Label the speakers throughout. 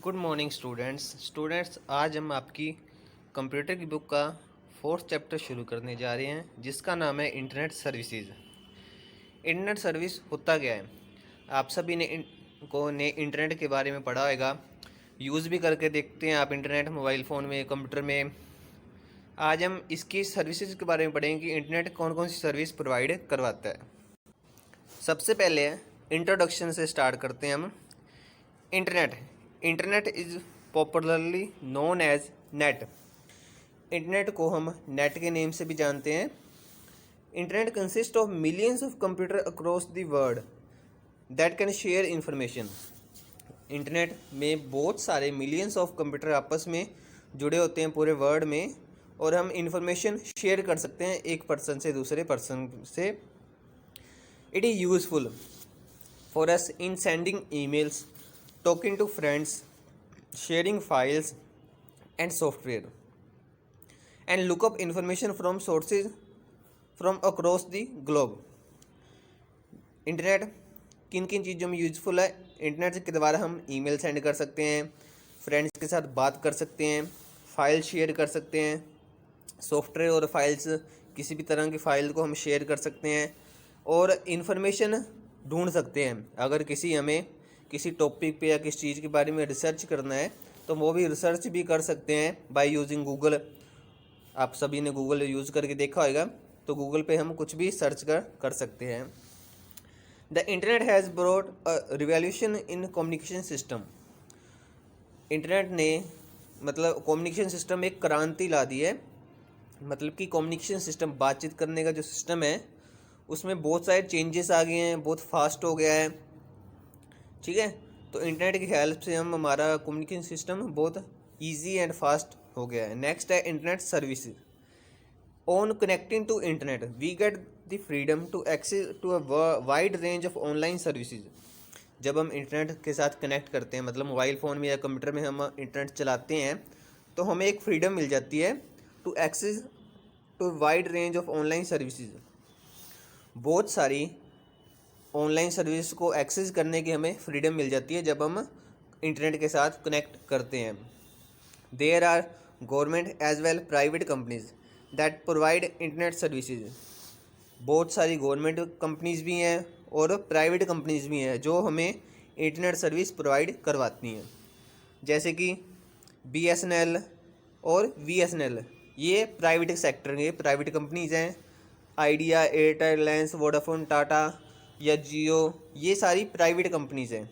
Speaker 1: Good morning students आज हम आपकी कंप्यूटर की बुक का 4th चैप्टर शुरू करने जा रहे हैं जिसका नाम है इंटरनेट सर्विसेज। इंटरनेट सर्विस होता क्या है? आप सभी ने इंटरनेट के बारे में पढ़ा होगा, यूज़ भी करके देखते हैं आप इंटरनेट मोबाइल फ़ोन में, कंप्यूटर में। आज हम इसकी सर्विसेज के बारे में पढ़ेंगे कि इंटरनेट कौन कौन सी सर्विस प्रोवाइड करवाता है। सबसे पहले इंट्रोडक्शन से स्टार्ट करते हैं हम। Internet is popularly known as net. Internet को हम नेट के नेम से भी जानते हैं। Internet consist of millions of computer across the world that can share information. Internet में बहुत सारे मिलियंस ऑफ कंप्यूटर आपस में जुड़े होते हैं पूरे वर्ल्ड में, और हम इंफॉर्मेशन शेयर कर सकते हैं एक पर्सन से दूसरे पर्सन से। It is useful for us in sending emails, talking to friends, sharing files and software, and look up information from sources from across the globe. Internet किन किन चीज़ों में यूज़फुल है? इंटरनेट के द्वारा हम ईमेल सेंड कर सकते हैं, फ्रेंड्स के साथ बात कर सकते हैं, फाइल शेयर कर सकते हैं, सॉफ्टवेयर और फाइल्स, किसी भी तरह की फ़ाइल को हम शेयर कर सकते हैं, और इन्फॉर्मेशन ढूंढ सकते हैं। अगर हमें किसी टॉपिक पे या किसी चीज़ के बारे में रिसर्च करना है तो वो भी रिसर्च भी कर सकते हैं बाय यूजिंग गूगल। आप सभी ने गूगल यूज़ करके देखा होगा, तो गूगल पे हम कुछ भी सर्च कर सकते हैं। The internet has brought a revolution in communication system. Internet ने कम्युनिकेशन सिस्टम एक क्रांति ला दी है। कि कम्युनिकेशन सिस्टम, बातचीत करने का जो सिस्टम है उसमें बहुत सारे चेंजेस आ गए हैं, बहुत फास्ट हो गया है। ठीक है, तो इंटरनेट की हेल्प से हमारा कम्युनिकेशन सिस्टम बहुत इजी एंड फास्ट हो गया है। नेक्स्ट है internet services. On connecting to internet we get the freedom to access to a wide range of online services. जब हम इंटरनेट के साथ कनेक्ट करते हैं, मोबाइल फ़ोन में या कंप्यूटर में हम इंटरनेट चलाते हैं, तो हमें एक फ्रीडम मिल जाती है to access to wide range of online services. बहुत सारी ऑनलाइन सर्विस को एक्सेस करने की हमें फ्रीडम मिल जाती है जब हम इंटरनेट के साथ कनेक्ट करते हैं। There are government as well private companies that provide internet services. बहुत सारी गवर्नमेंट कंपनीज भी हैं और प्राइवेट कंपनीज भी हैं जो हमें इंटरनेट सर्विस प्रोवाइड करवाती हैं, जैसे कि BSNL और VSNL। ये प्राइवेट सेक्टर के प्राइवेट कंपनीज हैं। Idea, Airtel, Reliance, Vodafone, Tata या जियो, ये सारी प्राइवेट कंपनीज हैं।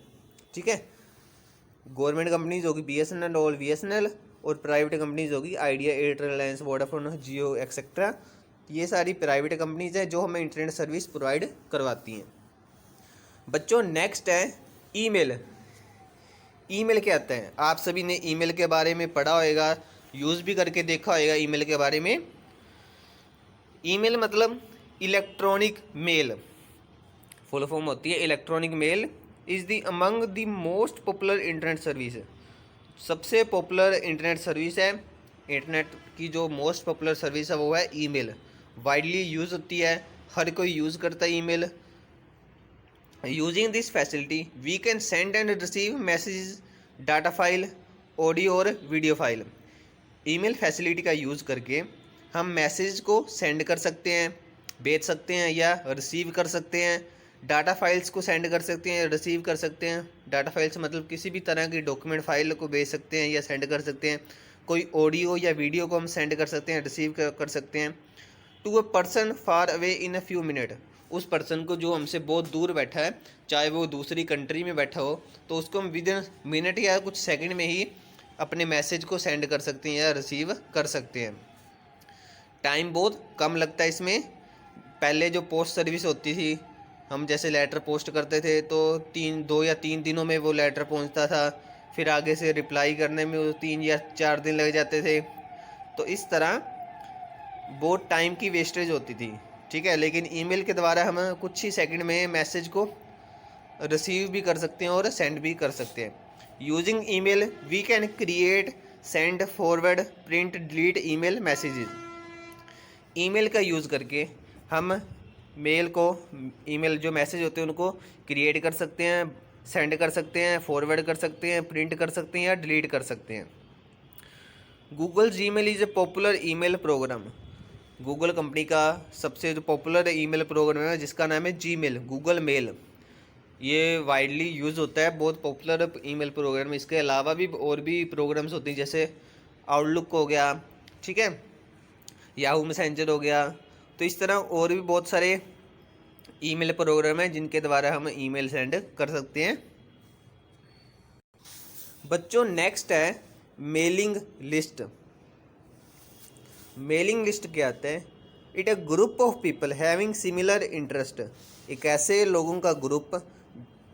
Speaker 1: ठीक है, गवर्नमेंट कंपनीज होगी BSNL और VSNL, और प्राइवेट कंपनीज होगी आइडिया, एयरटेल, रिलायंस, वोडाफोन, जियो एक्सेट्रा। ये सारी प्राइवेट कंपनीज हैं जो हमें इंटरनेट सर्विस प्रोवाइड करवाती हैं। बच्चों, नेक्स्ट है ईमेल। ईमेल क्या आता है? आप सभी ने ईमेल के बारे में पढ़ा होगा, यूज़ भी करके देखा होगा ईमेल के बारे में। ईमेल मतलब इलेक्ट्रॉनिक मेल, फुल फॉर्म होती है electronic mail. Is the among the most popular internet service. सबसे पॉपुलर इंटरनेट सर्विस है। इंटरनेट की जो मोस्ट पॉपुलर सर्विस है वो है ईमेल। वाइडली यूज़ होती है, हर कोई यूज़ करता है email. Using this facility we can send and receive message, data file, audio और वीडियो फाइल। ईमेल फैसिलिटी का यूज़ करके हम मैसेज को सेंड कर सकते हैं, भेज सकते हैं या रिसीव कर सकते हैं। डाटा फाइल्स को सेंड कर सकते हैं, रिसीव कर सकते हैं। डाटा फाइल्स किसी भी तरह की डॉक्यूमेंट फाइल को भेज सकते हैं या सेंड कर सकते हैं। कोई ऑडियो या वीडियो को हम सेंड कर सकते हैं, रिसीव कर सकते हैं। To a person far away in a few minute. उस पर्सन को जो हमसे बहुत दूर बैठा है, चाहे वो दूसरी कंट्री में बैठा हो, तो उसको हम विद इन मिनट या कुछ सेकंड में ही अपने मैसेज को सेंड कर सकते हैं या रिसीव कर सकते हैं। टाइम बहुत कम लगता है इसमें। पहले जो पोस्ट सर्विस होती थी, हम जैसे लेटर पोस्ट करते थे तो 2 या 3 दिनों में वो लेटर पहुंचता था, फिर आगे से रिप्लाई करने में 3 या 4 दिन लग जाते थे। तो इस तरह बहुत टाइम की वेस्टेज होती थी। ठीक है, लेकिन ईमेल के द्वारा हम कुछ ही सेकंड में मैसेज को रिसीव भी कर सकते हैं और सेंड भी कर सकते हैं। Using email we can create, send, forward, print, delete email messages. Email का यूज़ करके हम ईमेल जो मैसेज होते हैं उनको क्रिएट कर सकते हैं, सेंड कर सकते हैं, फॉरवर्ड कर सकते हैं, प्रिंट कर सकते हैं या डिलीट कर सकते हैं। Google Gmail is a popular email program. Google company का सबसे जो पॉपुलर ईमेल प्रोग्राम है जिसका नाम है जीमेल, गूगल मेल। ये वाइडली यूज़ होता है, बहुत पॉपुलर ईमेल प्रोग्राम। इसके अलावा भी और भी प्रोग्राम्स होते हैं, जैसे आउटलुक हो गया, ठीक है, याहू मैसेंजर हो गया। तो इस तरह और भी बहुत सारे ईमेल प्रोग्राम हैं जिनके द्वारा हम ईमेल सेंड कर सकते हैं। बच्चों नेक्स्ट है मेलिंग लिस्ट। मेलिंग लिस्ट क्या आता है? It a group of people having similar interest. एक ऐसे लोगों का ग्रुप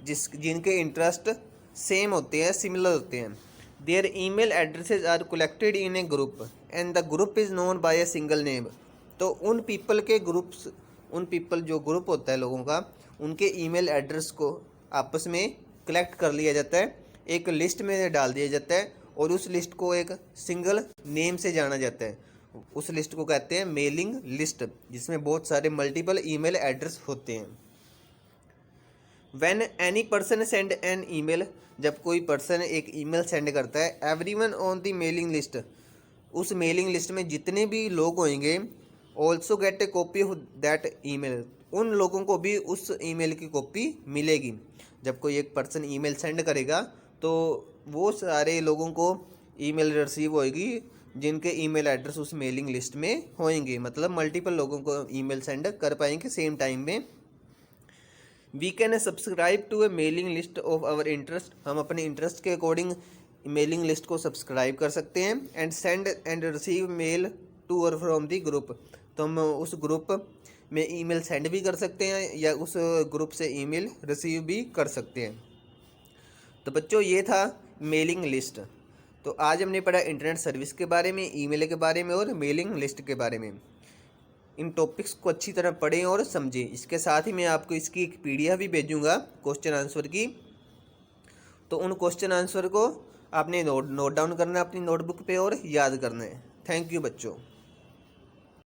Speaker 1: जिनके इंटरेस्ट सेम होते हैं, सिमिलर होते हैं। Their email addresses are collected in a group and the group is known by a single name. तो उन पीपल के ग्रुप्स, उन पीपल जो ग्रुप होता है लोगों का, उनके ईमेल एड्रेस को आपस में कलेक्ट कर लिया जाता है, एक लिस्ट में डाल दिया जाता है और उस लिस्ट को एक सिंगल नेम से जाना जाता है। उस लिस्ट को कहते हैं मेलिंग लिस्ट, जिसमें बहुत सारे मल्टीपल ईमेल एड्रेस होते हैं। When any person send an email, जब कोई पर्सन एक ईमेल सेंड करता है, everyone on the mailing list, उस मेलिंग लिस्ट में जितने भी लोग होंगे, also get A copy of that email, उन लोगों को भी उस ईमेल की कॉपी मिलेगी। जब कोई एक पर्सन ईमेल सेंड करेगा तो वो सारे लोगों को ईमेल रिसीव होएगी जिनके ईमेल एड्रेस उस मेलिंग लिस्ट में होंगे, मतलब मल्टीपल लोगों को ईमेल सेंड कर पाएंगे सेम टाइम में। We can subscribe to a mailing list of our interest, हम अपने इंटरेस्ट के अकॉर्डिंग मेलिंग लिस्ट को सब्सक्राइब कर सकते हैं। And send and receive mail to और फ्रॉम दी ग्रुप, तो हम उस ग्रुप में ईमेल सेंड भी कर सकते हैं या उस ग्रुप से ईमेल रिसीव भी कर सकते हैं। तो बच्चों ये था मेलिंग लिस्ट। तो आज हमने पढ़ा इंटरनेट सर्विस के बारे में, ईमेल के बारे में और मेलिंग लिस्ट के बारे में। इन टॉपिक्स को अच्छी तरह पढ़ें और समझें। इसके साथ ही मैं आपको इसकी एक PDF भी भेजूंगा क्वेश्चन आंसर की, तो उन क्वेश्चन आंसर को आपने नोट डाउन करना है अपनी नोटबुक पे और याद करना है। थैंक यू बच्चों।